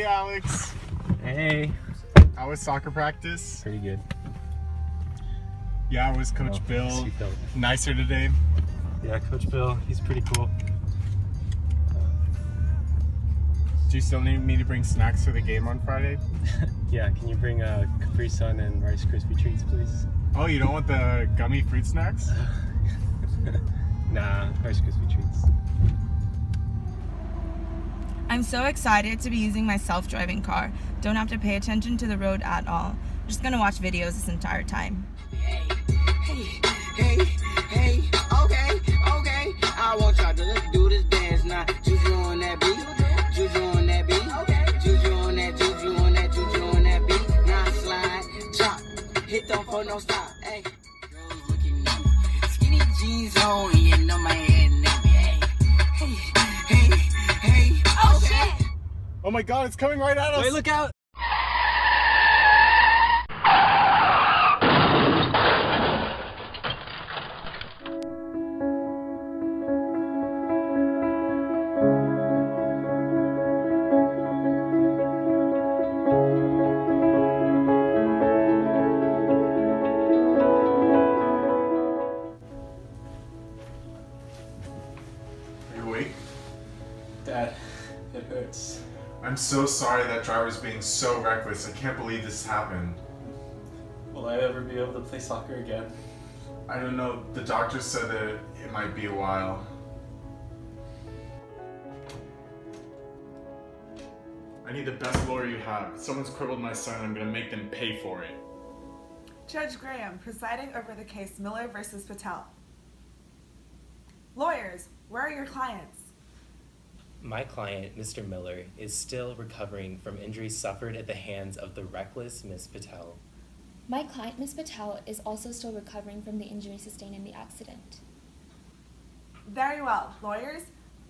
Hey, Alex. Hey. How was soccer practice? Pretty good. Yeah, was Coach Bill nicer today? Yeah, Coach Bill, he's pretty cool. Do you still need me to bring snacks for the game on Friday? Yeah, can you bring a Capri Sun and Rice Krispie treats, please? Oh, you don't want the gummy fruit snacks? Nah, Rice Krispie treats. I'm so excited to be using my self-driving car. Don't have to pay attention to the road at all. I'm just gonna watch videos this entire time. Hey, okay. I want y'all to let's do this dance now. Juju on that beat. Juju on that beat. Juju on that, juju on that, juju on that beat. Now slide, chop, hit them for no stop. Hey, girls looking at me. Skinny jeans on, you know my head and hey. Oh shit! Oh my god, it's coming right at us! Wait, look out! Are you awake? Dad, it hurts. I'm so sorry that driver's being so reckless. I can't believe this happened. Will I ever be able to play soccer again? I don't know. The doctor said that it might be a while. I need the best lawyer you have. Someone's crippled my son and I'm gonna make them pay for it. Judge Graham, presiding over the case Miller versus Patel. Lawyers, where are your clients? My client, Mr. Miller, is still recovering from injuries suffered at the hands of the reckless Miss Patel. My client, Ms. Patel, is also still recovering from the injury sustained in the accident. Very well. Lawyers,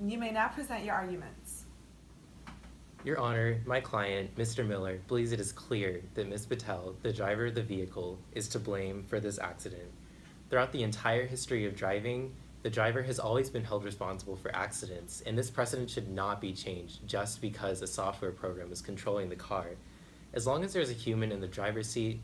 you may now present your arguments. Your Honor, my client, Mr. Miller, believes it is clear that Miss Patel, the driver of the vehicle, is to blame for this accident. Throughout the entire history of driving, the driver has always been held responsible for accidents, and this precedent should not be changed just because a software program is controlling the car. As long as there's a human in the driver's seat,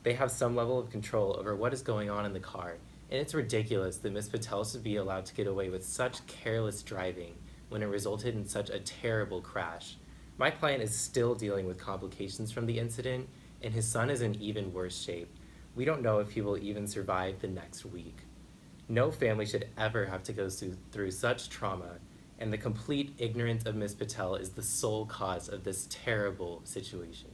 they have some level of control over what is going on in the car, and it's ridiculous that Miss Patel should be allowed to get away with such careless driving when it resulted in such a terrible crash. My client is still dealing with complications from the incident, and his son is in even worse shape. We don't know if he will even survive the next week. No family should ever have to go through such trauma, and the complete ignorance of Ms. Patel is the sole cause of this terrible situation.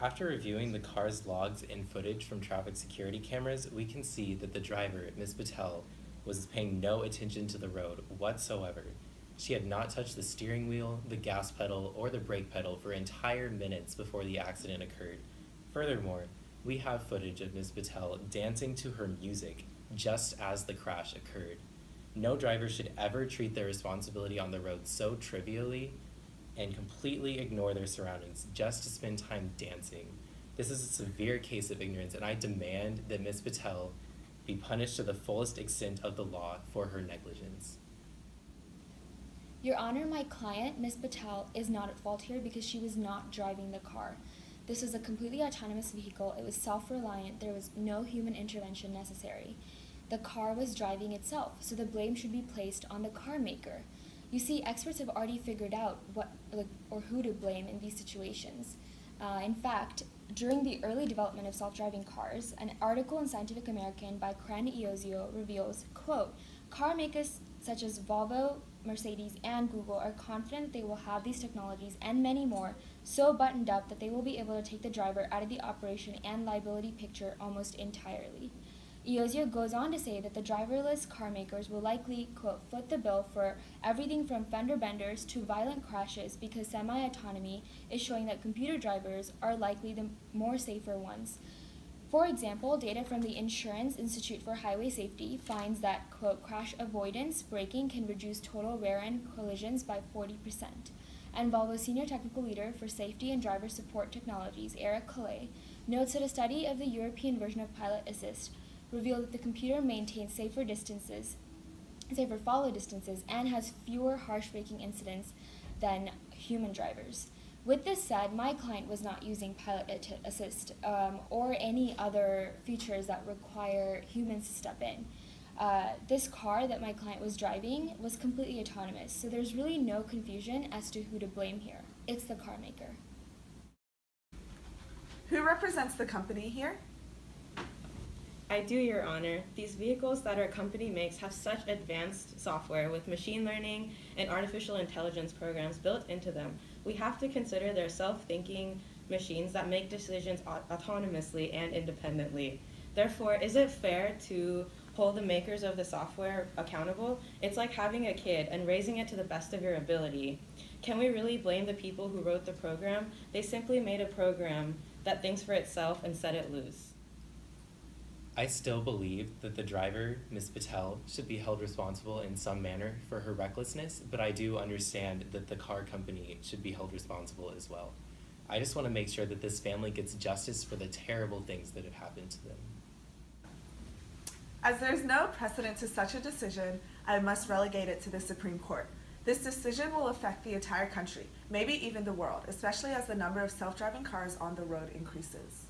After reviewing the car's logs and footage from traffic security cameras, we can see that the driver, Ms. Patel, was paying no attention to the road whatsoever. She had not touched the steering wheel, the gas pedal, or the brake pedal for entire minutes before the accident occurred. Furthermore, we have footage of Ms. Patel dancing to her music just as the crash occurred. No driver should ever treat their responsibility on the road so trivially and completely ignore their surroundings just to spend time dancing. This is a severe case of ignorance, and I demand that Ms. Patel be punished to the fullest extent of the law for her negligence. Your Honor, my client, Ms. Patel, is not at fault here because she was not driving the car. This was a completely autonomous vehicle. It was self-reliant. There was no human intervention necessary. The car was driving itself, so the blame should be placed on the car maker. You see, experts have already figured out who to blame in these situations. In fact, during the early development of self-driving cars, an article in Scientific American by Cline reveals, quote, car makers such as Volvo, Mercedes, and Google are confident they will have these technologies and many more so buttoned up that they will be able to take the driver out of the operation and liability picture almost entirely. Iozio goes on to say that the driverless car makers will likely, quote, foot the bill for everything from fender benders to violent crashes because semi-autonomy is showing that computer drivers are likely the more safer ones. For example, data from the Insurance Institute for Highway Safety finds that, quote, crash avoidance braking can reduce total rear-end collisions by 40%. And Volvo's senior technical leader for safety and driver support technologies, Eric Calais, notes that a study of the European version of Pilot Assist revealed that the computer maintains safer follow distances, and has fewer harsh braking incidents than human drivers. With this said, my client was not using pilot assist or any other features that require humans to step in. This car that my client was driving was completely autonomous, so there's really no confusion as to who to blame here. It's the car maker. Who represents the company here? I do, Your Honor. These vehicles that our company makes have such advanced software with machine learning and artificial intelligence programs built into them. We have to consider they're self-thinking machines that make decisions autonomously and independently. Therefore, is it fair to hold the makers of the software accountable? It's like having a kid and raising it to the best of your ability. Can we really blame the people who wrote the program? They simply made a program that thinks for itself and set it loose. I still believe that the driver, Ms. Patel, should be held responsible in some manner for her recklessness, but I do understand that the car company should be held responsible as well. I just want to make sure that this family gets justice for the terrible things that have happened to them. As there's no precedent to such a decision, I must relegate it to the Supreme Court. This decision will affect the entire country, maybe even the world, especially as the number of self-driving cars on the road increases.